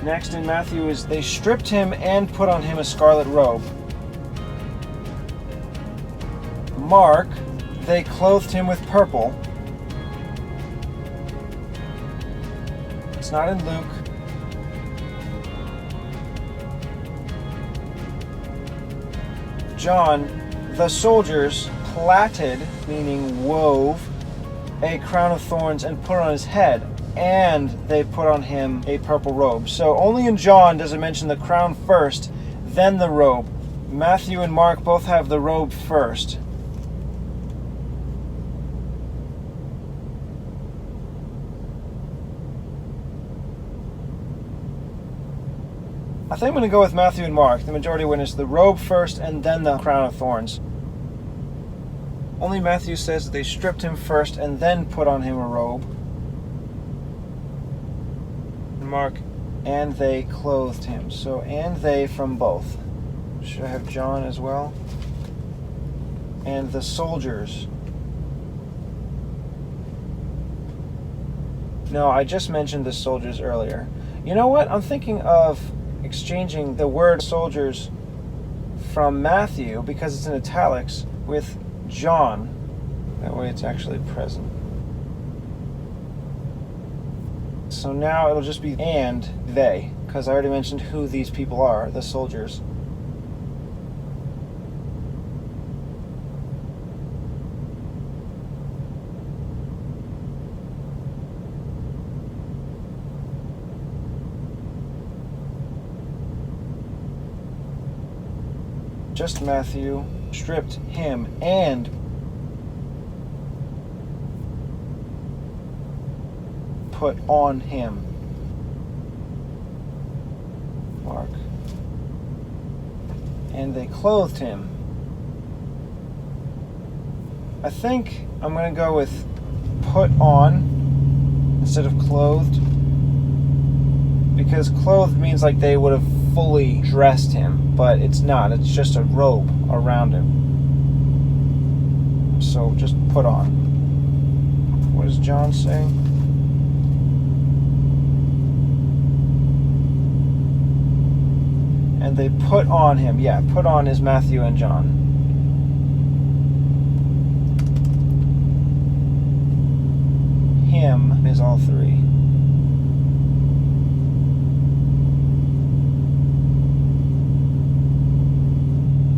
Next in Matthew is they stripped him and put on him a scarlet robe. Mark, they clothed him with purple. It's not in Luke. John, the soldiers plaited, meaning wove, a crown of thorns and put it on his head, and they put on him a purple robe. So only in John does it mention the crown first, then the robe. Matthew and Mark both have the robe first. I think I'm going to go with Matthew and Mark. The majority witness the robe first and then the crown of thorns. Only Matthew says that they stripped him first and then put on him a robe. Mark, and they clothed him. So, and they from both. Should I have John as well? And the soldiers. No, I just mentioned the soldiers earlier. You know what? I'm thinking of exchanging the word soldiers from Matthew, because it's in italics, with John. That way it's actually present. So now it'll just be and they, because I already mentioned who these people are, the soldiers. Just Matthew stripped him and put on him. Mark. And they clothed him. I think I'm going to go with put on instead of clothed, because clothed means like they would have fully dressed him, but it's not. It's just a robe around him. So just put on. What does John say? And they put on him. Yeah, put on is Matthew and John. Him is all three.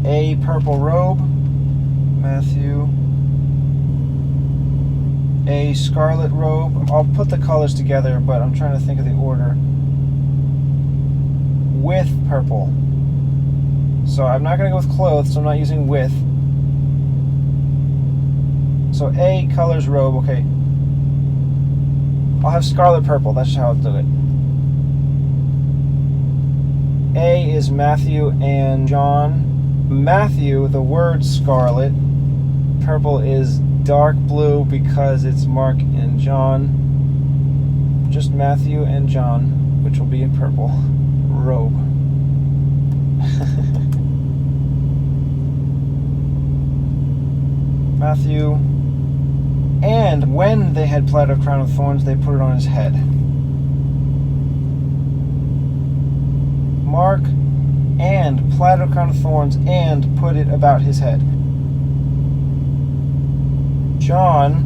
A purple robe, Matthew. A scarlet robe. I'll put the colors together, but I'm trying to think of the order. With purple. So I'm not going to go with clothes, so I'm not using with. So A colors robe, okay. I'll have scarlet purple, that's how I'll do it. A is Matthew and John. Matthew, the word scarlet. Purple is dark blue because it's Mark and John. Just Matthew and John, which will be in purple. Robe. Matthew. And when they had plaited a crown of thorns, they put it on his head. Mark, and plaited a crown of thorns, and put it about his head. John,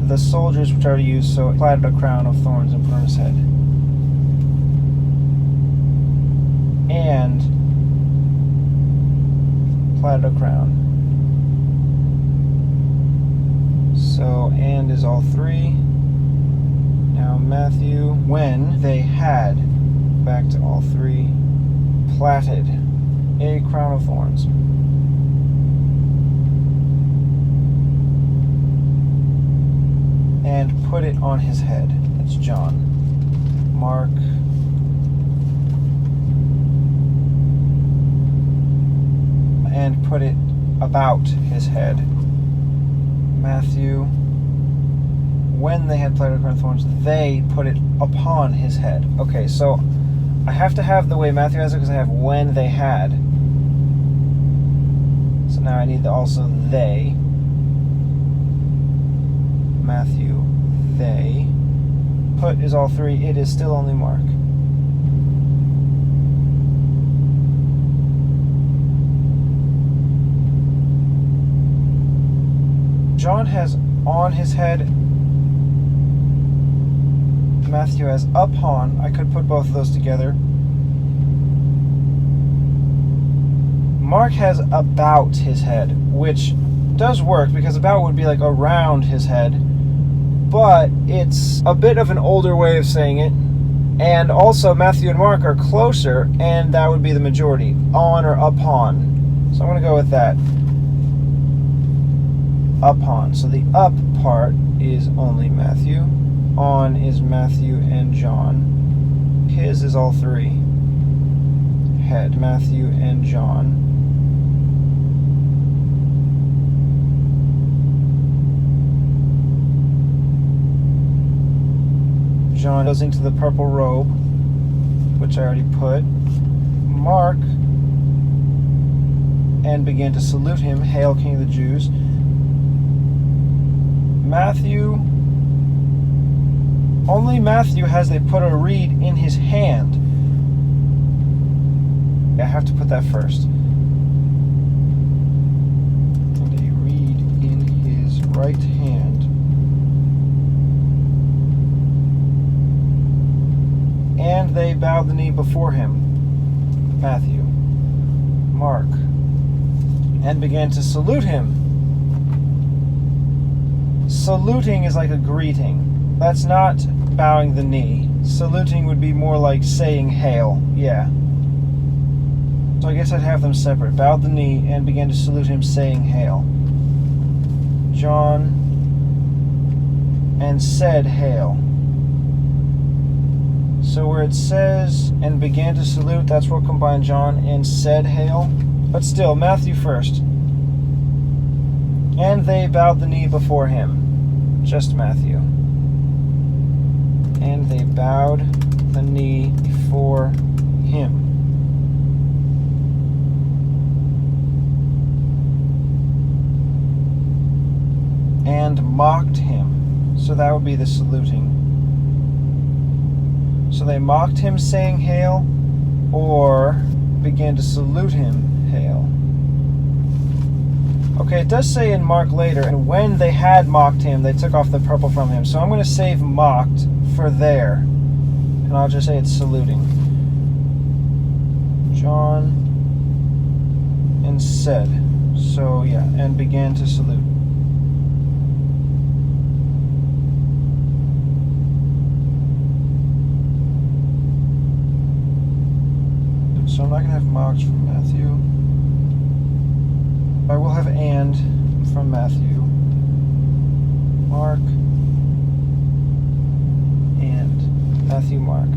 the soldiers which I already used, so plaited a crown of thorns and put on his head. And plaited a crown. So, and is all three. Now Matthew, when they had, back to all three, plaited a crown of thorns. And put it on his head. That's John. Mark. And put it about his head. Matthew. When they had plaited a crown of thorns, they put it upon his head. Okay, so I have to have the way Matthew has it because I have when they had. So now I need also they. Matthew, they put is all three, it is still only Mark. John has on his head, Matthew has upon. I could put both of those together. Mark has about his head, which does work because about would be like around his head, but it's a bit of an older way of saying it. And also Matthew and Mark are closer, and that would be the majority, on or upon. So I'm going to go with that. Upon. So the up part is only Matthew. On is Matthew and John. His is all three. Head, Matthew and John. John goes into the purple robe, which I already put. Mark, and began to salute him, Hail, King of the Jews. Matthew, only Matthew has they put a reed in his hand. I have to put that first. And a reed in his right hand. And they bowed the knee before him. Matthew, Mark, and began to salute him. Saluting is like a greeting. That's not bowing the knee. Saluting would be more like saying hail. Yeah. So I guess I'd have them separate. Bowed the knee and began to salute him, saying hail. John, and said hail. So where it says, and began to salute, that's where we'll combine John and said hail. But still, Matthew first. And they bowed the knee before him. Just Matthew. And they bowed the knee before him. And mocked him. So that would be the saluting. So they mocked him, saying hail, or began to salute him, hail. Okay, it does say in Mark later, and when they had mocked him, they took off the purple from him. So I'm going to save mocked for there. And I'll just say it's saluting. John, and said. So yeah, and began to salute. So I'm not going to have mocked from Matthew. I will have and from Matthew. Mark. And Matthew, Mark.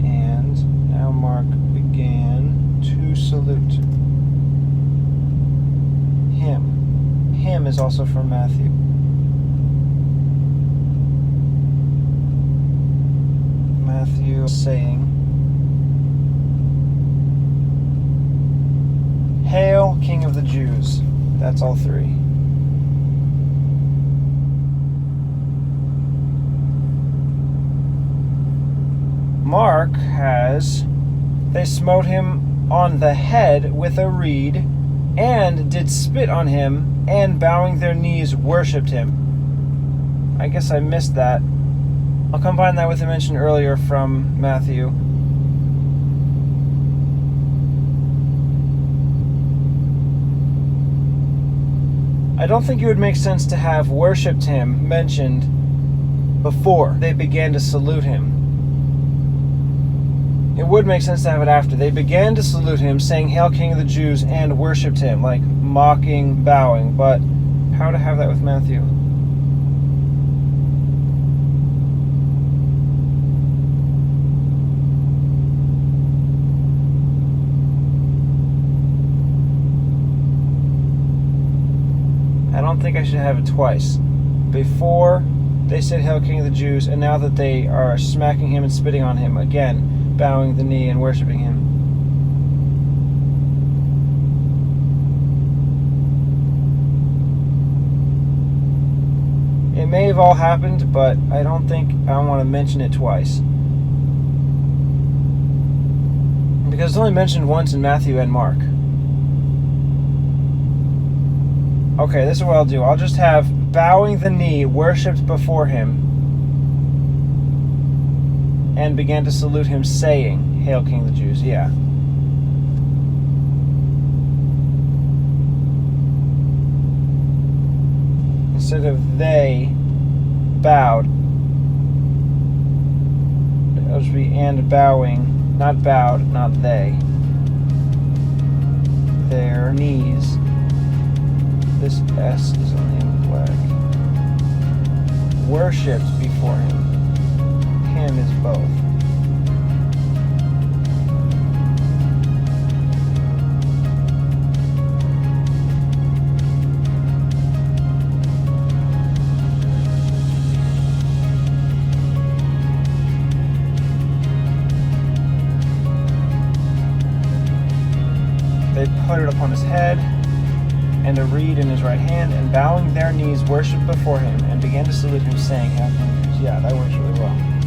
And now Mark began to salute him. Him is also from Matthew. Matthew saying, Hail, King of the Jews. That's all three. Mark has, they smote him on the head with a reed, and did spit on him, and bowing their knees worshipped him. I guess I missed that. I'll combine that with the mention earlier from Matthew. I don't think it would make sense to have worshipped him mentioned before they began to salute him. It would make sense to have it after. They began to salute him, saying, Hail, King of the Jews, and worshipped him, like mocking, bowing. But how to have that with Matthew? I don't think I should have it twice. Before they said, Hail, King of the Jews, and now that they are smacking him and spitting on him, again, bowing the knee and worshiping him. It may have all happened, but I don't think I want to mention it twice. Because it's only mentioned once in Matthew and Mark. Okay, this is what I'll do. I'll just have bowing the knee, worshipped before him, and began to salute him, saying, Hail King of the Jews. Yeah. Instead of they bowed, it would be and bowing, not bowed, not they. Their knees. This S is on the end flag. Worshipped before him. Him is both. They put it upon his head, and a reed in his right hand, and bowing their knees, worshipped before him, and began to salute him, saying, Hail King of the Jews. Yeah, that works really well.